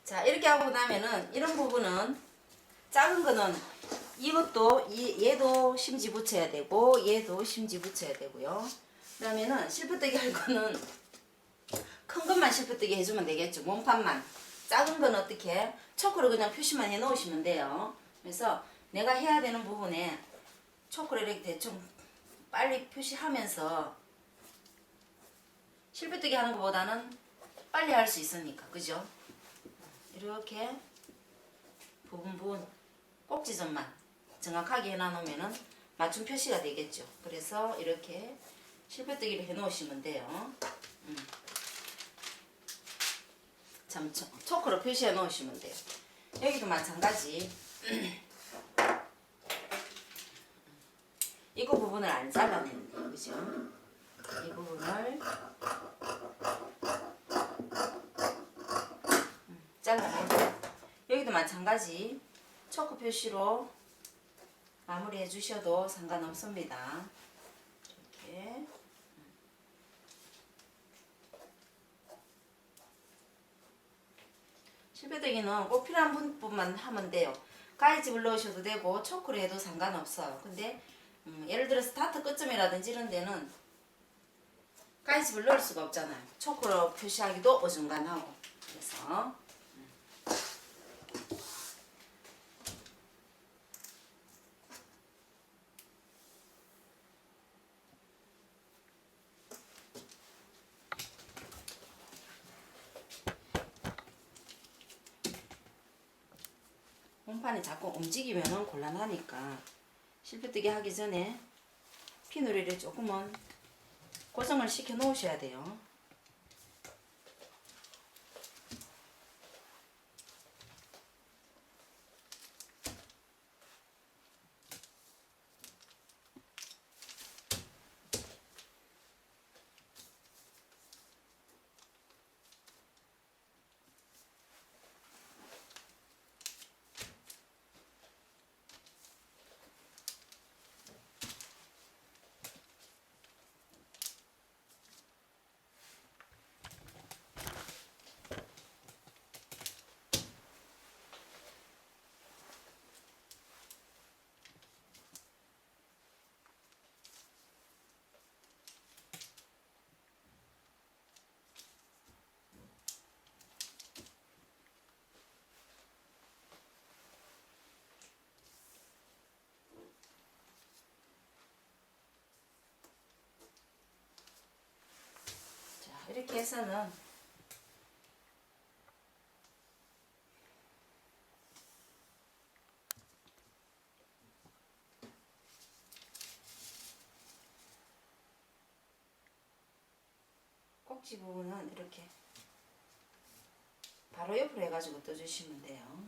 자, 이렇게 하고 나면은 이런 부분은 작은 거는 이것도 얘도 심지 붙여야 되고 얘도 심지 붙여야 되고요. 그러면은 실프뜨기 할 거는 큰 것만 실프뜨기 해주면 되겠죠. 몸판만. 작은 건 어떻게 초크로 그냥 표시만 해 놓으시면 돼요. 그래서 내가 해야 되는 부분에 초크를 이렇게 대충 빨리 표시하면서 실프뜨기 하는 것보다는 빨리 할 수 있으니까, 그죠? 이렇게 부분 꼭지점만 정확하게 해놔놓으면은 맞춤 표시가 되겠죠. 그래서 이렇게 실프뜨기를 해 놓으시면 돼요. 참 초크로 표시해 놓으시면 돼요. 여기도 마찬가지. 이거 부분을 안 잘라내는 거예요, 그죠? 이 부분을 잘라내고 여기도 마찬가지 초크 표시로 마무리해 주셔도 상관없습니다. 이렇게 실패되기는 꼭 필요한 부분만 하면 돼요. 가위집을 넣으셔도 되고 초크로 해도 상관없어요. 근데 예를 들어서 다트 끝점이라든지 이런 데는 가위집을 넣을 수가 없잖아요. 초크로 표시하기도 어중간하고. 그래서 몸판이 자꾸 움직이면 곤란하니까 실패뜨기 하기 전에 피누리를 조금은 고정을 시켜 놓으셔야 돼요. 자, 이렇게 해서는 꼭지 부분은 이렇게 바로 옆으로 해가지고 떠주시면 돼요.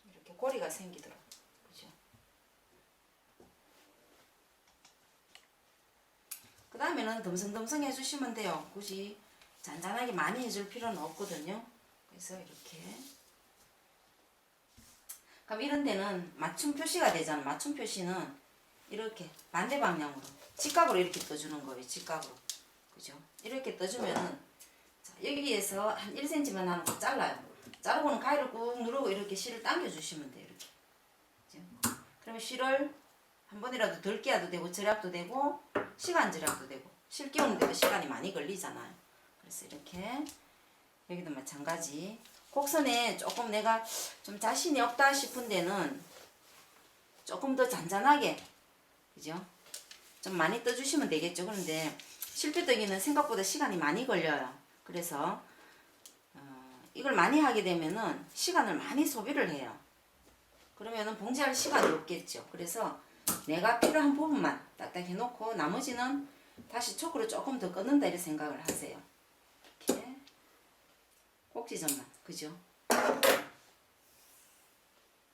이렇게 고리가 생기도록. 그죠? 그 다음에는 듬성듬성 해주시면 돼요. 굳이 잔잔하게 많이 해줄 필요는 없거든요. 그래서 이렇게. 그럼 이런 데는 맞춤 표시가 되잖아. 맞춤 표시는 이렇게 반대 방향으로 직각으로 이렇게 떠주는 거예요. 직각으로. 그죠? 이렇게 떠주면은 자, 여기에서 한 1cm만 하는 거 잘라요. 자르고는 가위를 꾹 누르고 이렇게 실을 당겨 주시면 돼요. 이렇게. 그죠? 그러면 실을 한 번이라도 덜 끼워도 되고 절약도 되고 시간 절약도 되고 실 끼우는데도 시간이 많이 걸리잖아요. 그래서 이렇게 여기도 마찬가지. 곡선에 조금 내가 좀 자신이 없다 싶은 데는 조금 더 잔잔하게, 그죠? 좀 많이 떠주시면 되겠죠. 그런데 실패뜨기는 생각보다 시간이 많이 걸려요. 그래서 이걸 많이 하게 되면은 시간을 많이 소비를 해요. 그러면은 봉지할 시간이 없겠죠. 그래서 내가 필요한 부분만 딱딱 해놓고 나머지는 다시 초크로 조금 더 끊는다 이렇게 생각을 하세요. 이렇게 꼭지점만, 그죠?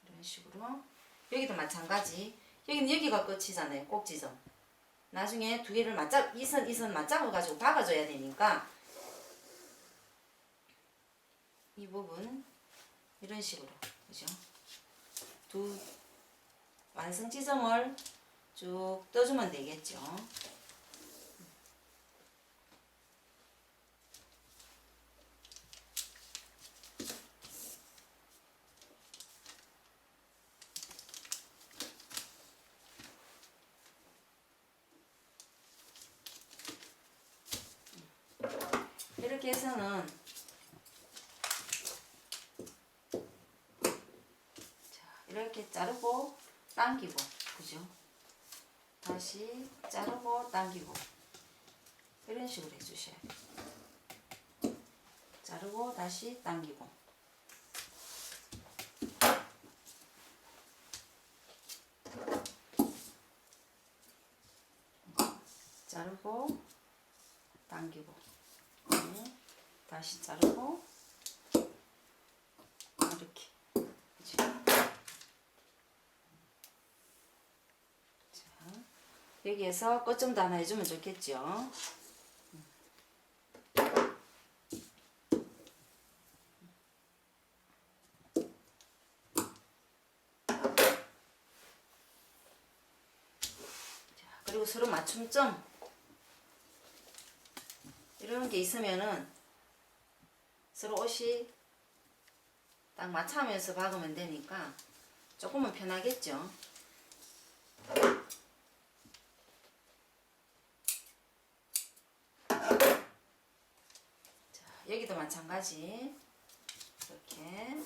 이런 식으로. 여기도 마찬가지. 여기는 여기가 끝이잖아요. 꼭지점. 나중에 두 개를 이 선 맞잡아 가지고 박아줘야 되니까 이 부분 이런 식으로, 그죠? 완성 지점을 쭉 떠주면 되겠죠. 이렇게 해서는 이렇게 자르고 당기고, 그죠? 다시 자르고 당기고 이런 식으로 해주셔야 돼요. 자르고 다시 당기고. 자르고 당기고. 네. 다시 자르고 이렇게. 그죠? 여기에서 끝점도 하나 해주면 좋겠죠. 그리고 서로 맞춤점 이런 게 있으면은 서로 옷이 딱 맞춰하면서 박으면 되니까 조금은 편하겠죠. 여기도 마찬가지. 이렇게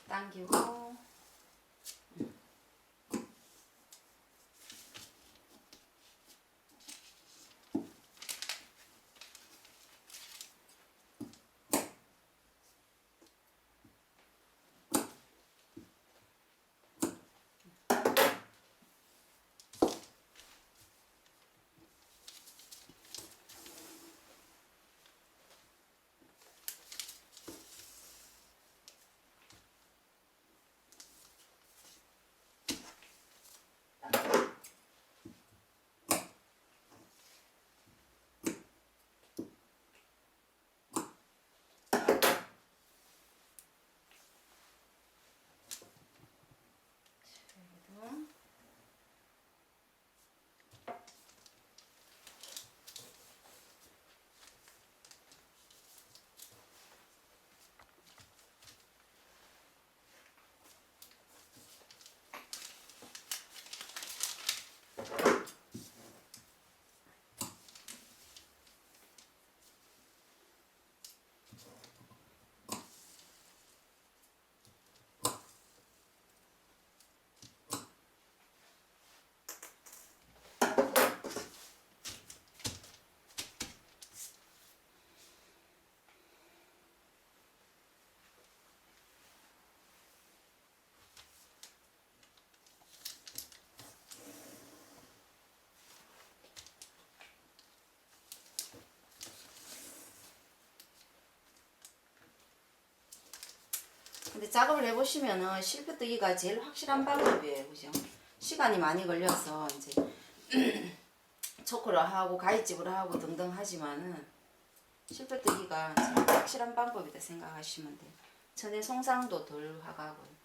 당기고. 근데 작업을 해보시면은 실표 뜨기가 제일 확실한 방법이에요. 그죠? 시간이 많이 걸려서 이제 초크를 하고 가위집을 하고 등등 하지만은 실표 뜨기가 제일 확실한 방법이다 생각하시면 돼요. 천의 손상도 덜 하가고.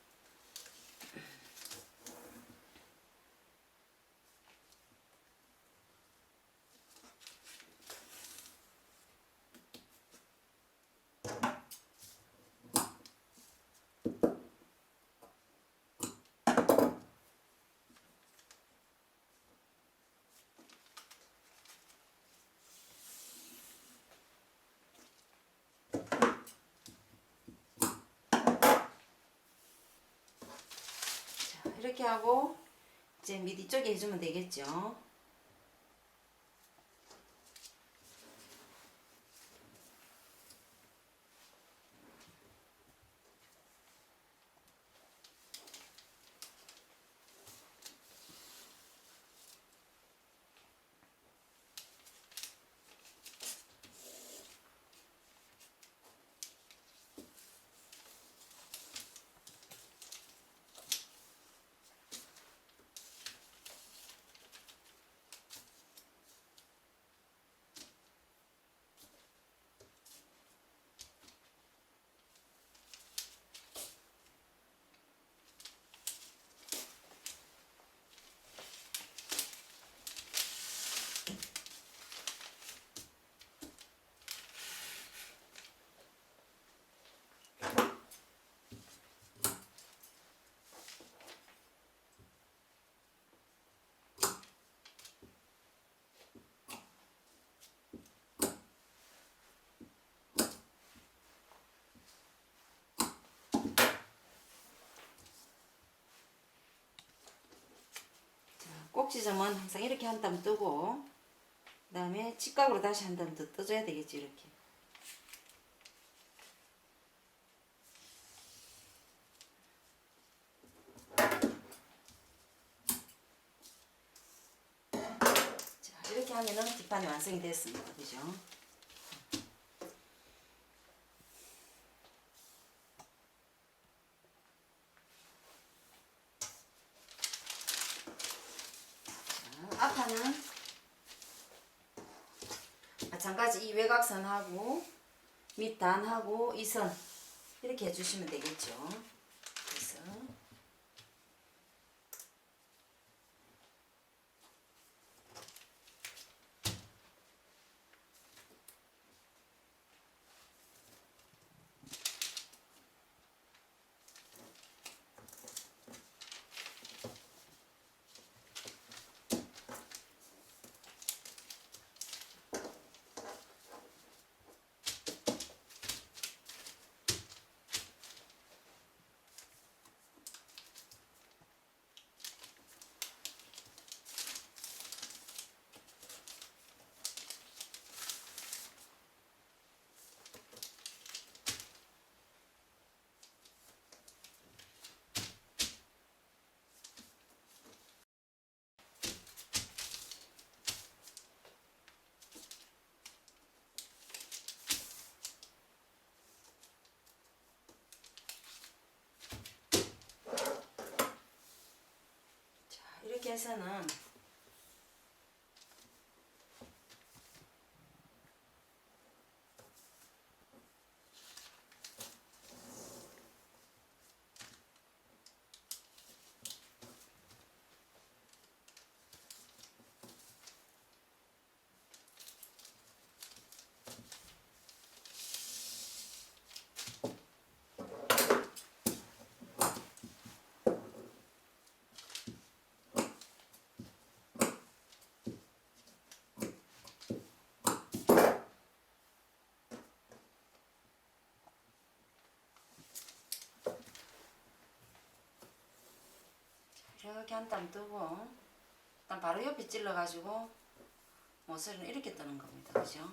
이렇게 하고 이제 밑 쪽에 해주면 되겠죠. 꼭지점은 항상 이렇게 한 땀 뜨고 그 다음에 직각으로 다시 한 땀 더 떠줘야 되겠지. 이렇게. 자, 이렇게 하면은 뒷판이 완성이 됐습니다. 그죠? 자, 앞판은 마찬가지 이 외곽선하고 밑단하고 이 선 이렇게 해주시면 되겠죠. 그래서 이렇게 해서는 이렇게 한 땀 뜨고 일단 바로 옆에 찔러 가지고 모서리는 이렇게 뜨는 겁니다. 그죠?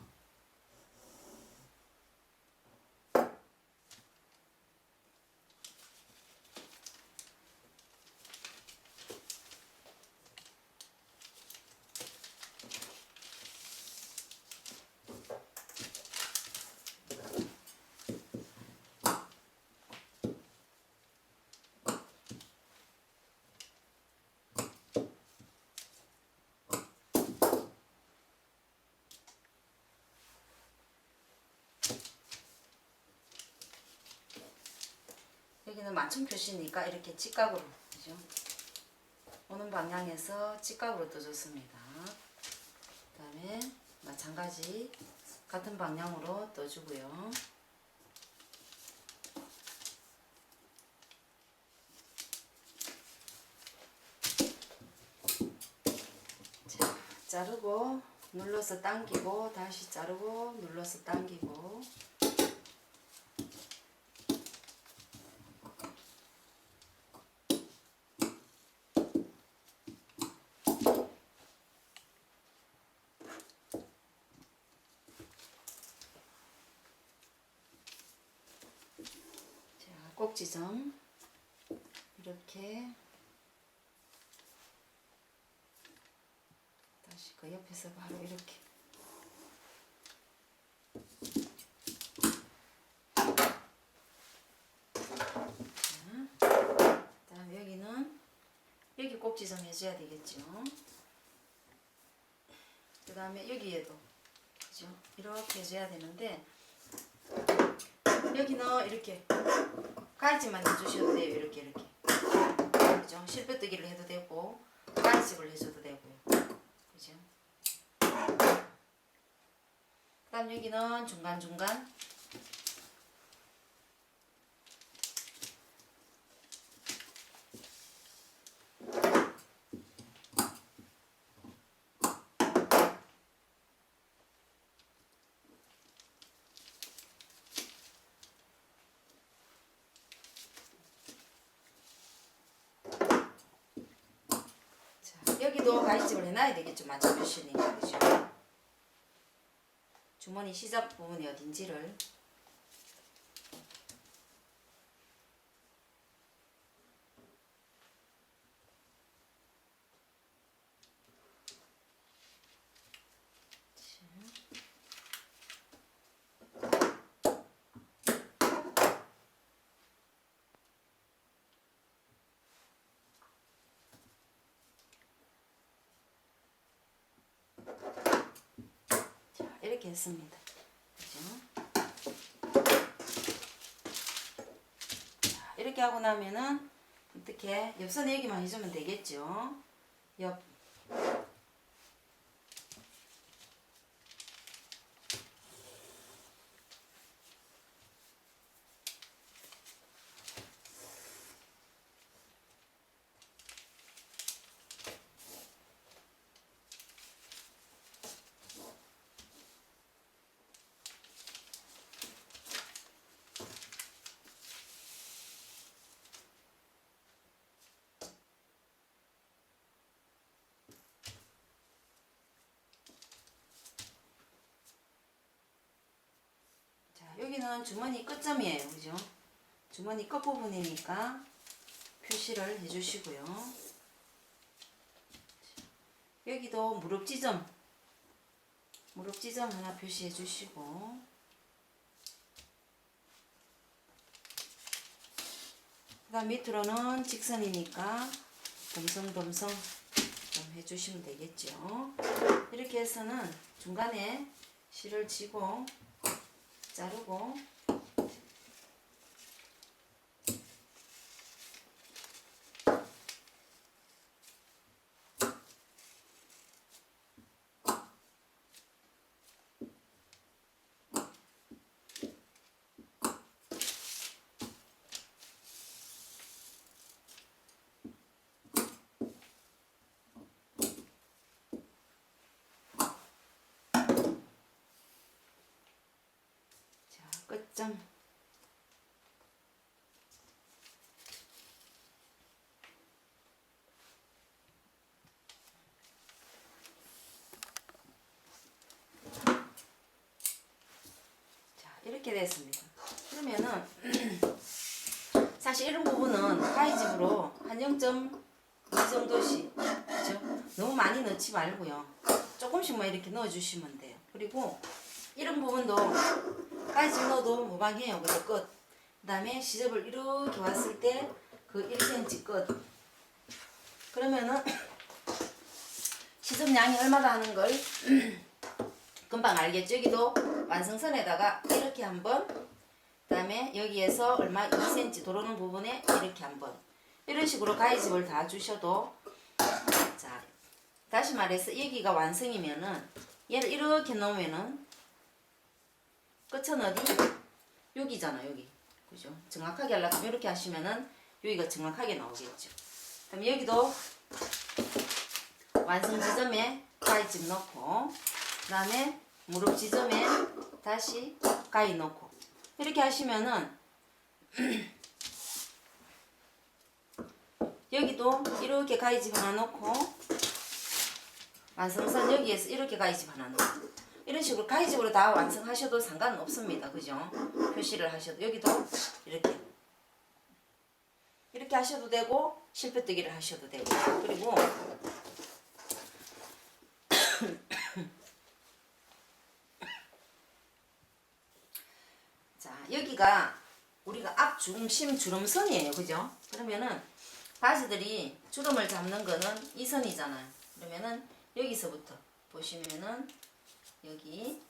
여기는 맞춤 표시니까 이렇게 직각으로, 그죠? 오는 방향에서 직각으로 떠줬습니다. 그 다음에 마찬가지 같은 방향으로 떠주고요. 자, 자르고 눌러서 당기고 다시 자르고 눌러서 당기고 꼭지점 이렇게 다시 그 옆에서 바로 이렇게 다음 여기는 여기 꼭지점 해줘야 되겠죠. 그 다음에 여기에도 그죠? 이렇게 해줘야 되는데 여기는 이렇게 가위집만 해주셔도 돼요. 이렇게 그죠? 실뼈뜨기를 해도 되고 가위집을 해줘도 되고요. 그죠? 그 다음 여기는 중간중간 여기도 여기도 가위집을 해놔야 되겠죠. 맞춤 표시니까. 그죠? 주머니 시작 부분이 어딘지를. 이렇게 했습니다. 그죠? 자, 이렇게 하고 나면은 어떻게 옆선 여기만 해주면 되겠죠? 옆. 여기는 주머니 끝점이에요. 그죠? 주머니 끝부분이니까 표시를 해주시고요. 여기도 무릎 지점 하나 표시해 주시고, 그 다음 밑으로는 직선이니까 덤성덤성 좀 해주시면 되겠죠. 이렇게 해서는 중간에 실을 치고 자르고, 끝점. 자, 이렇게 됐습니다. 그러면은 사실 이런 부분은 가위집으로 한 0.2 정도씩, 그죠? 너무 많이 넣지 말고요. 조금씩만 이렇게 넣어주시면 돼요. 그리고 이런 부분도 가위집 넣어도 무방해요. 그죠? 끝. 그 다음에 시접을 이렇게 왔을 때 그 1cm 끝. 그러면은 시접 양이 얼마가 하는 걸 금방 알겠죠? 여기도 완성선에다가 이렇게 한번, 그 다음에 여기에서 얼마 2cm 도로는 부분에 이렇게 한번, 이런 식으로 가위집을 다 주셔도, 자, 다시 말해서 여기가 완성이면은 얘를 이렇게 놓으면은 끝은 어디? 여기잖아. 여기. 그죠? 정확하게 하려면 이렇게 하시면은 여기가 정확하게 나오겠죠. 그럼 여기도 완성 지점에 가위집 넣고, 그 다음에 무릎 지점에 다시 가위 넣고, 이렇게 하시면은 여기도 이렇게 가위집 하나 넣고, 완성선 여기에서 이렇게 가위집 하나 넣고, 이런 식으로 가위집으로 다 완성하셔도 상관은 없습니다. 그죠? 표시를 하셔도, 여기도 이렇게 하셔도 되고, 실패뜨기를 하셔도 되고. 그리고 자, 여기가 우리가 앞 중심 주름선이에요. 그죠? 그러면은 바지들이 주름을 잡는 거는 이 선이잖아요. 그러면은 여기서부터 보시면은 여기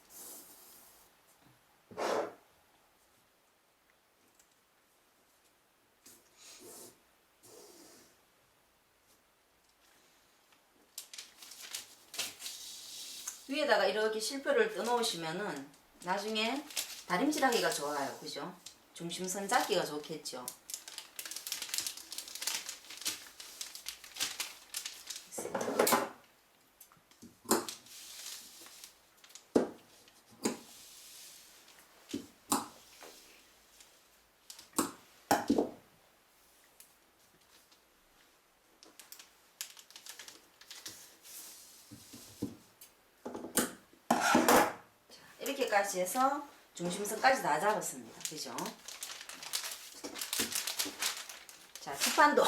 위에다가 이렇게 실표를 떠놓으시면은 나중에 다림질하기가 좋아요. 그죠? 중심선 잡기가 좋겠죠. 끝까지 해서 중심선까지 다 잡았습니다. 그죠? 자, 뒷판도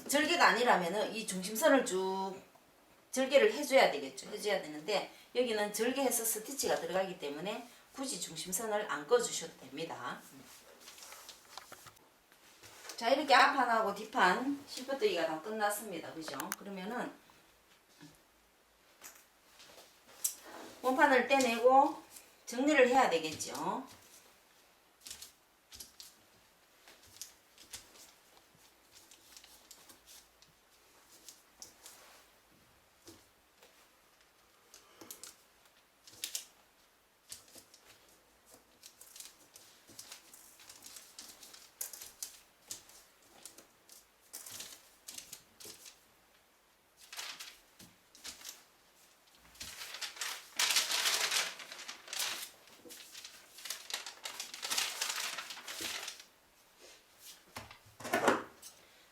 절개가 아니라면은 이 중심선을 쭉 절개를 해줘야 되겠죠. 해줘야 되는데 여기는 절개해서 스티치가 들어가기 때문에 굳이 중심선을 안 꺼주셔도 됩니다. 자, 이렇게 앞판하고 뒷판 실버뜨기가 다 끝났습니다. 그죠? 그러면은 원판을 떼내고 정리를 해야 되겠죠.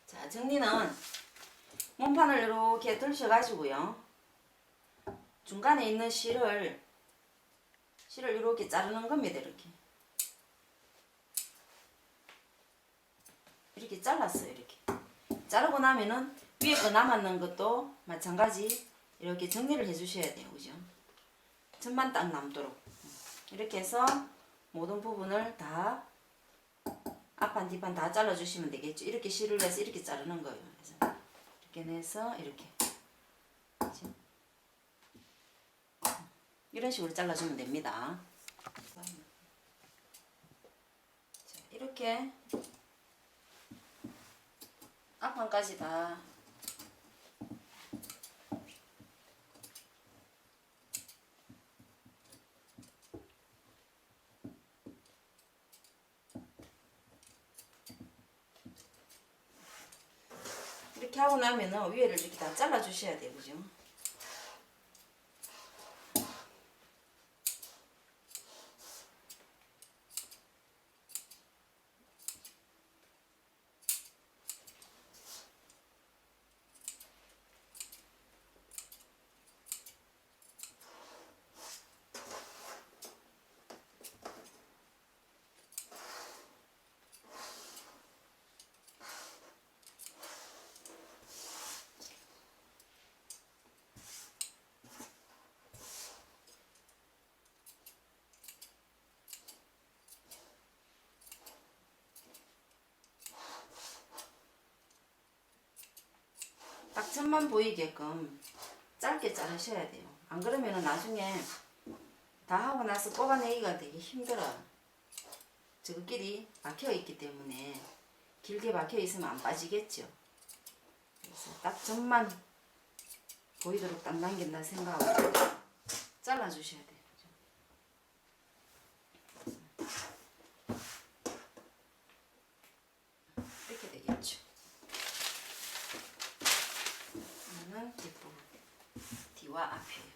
자, 정리는 몸판을 이렇게 들셔가지고요. 중간에 있는 실을 이렇게 자르는 겁니다. 이렇게 잘랐어요. 이렇게 자르고 나면은 위에 거 남았는 것도 마찬가지 이렇게 정리를 해 주셔야 돼요. 그죠? 점만 딱 남도록 이렇게 해서 모든 부분을 다 앞판 뒷판 다 잘라 주시면 되겠죠. 이렇게 실을 내서 이렇게 자르는 거예요. 그래서 이렇게 내서 이렇게 그렇죠? 이런 식으로 잘라주면 됩니다. 자, 이렇게 앞판까지 다 이렇게 하고 나면은 위에를 이렇게 다 잘라 주셔야 돼요. 그죠? 딱 점만 보이게끔 짧게 자르셔야 돼요. 안 그러면은 나중에 다 하고 나서 뽑아내기가 되게 힘들어요. 저것끼리 막혀 있기 때문에 길게 막혀 있으면 안 빠지겠죠. 그래서 딱 점만 보이도록 딱 남긴다 생각하고 잘라 주셔야 돼요. 이렇게 되겠죠. 이거는 뒷부분, 뒤와 앞이에요.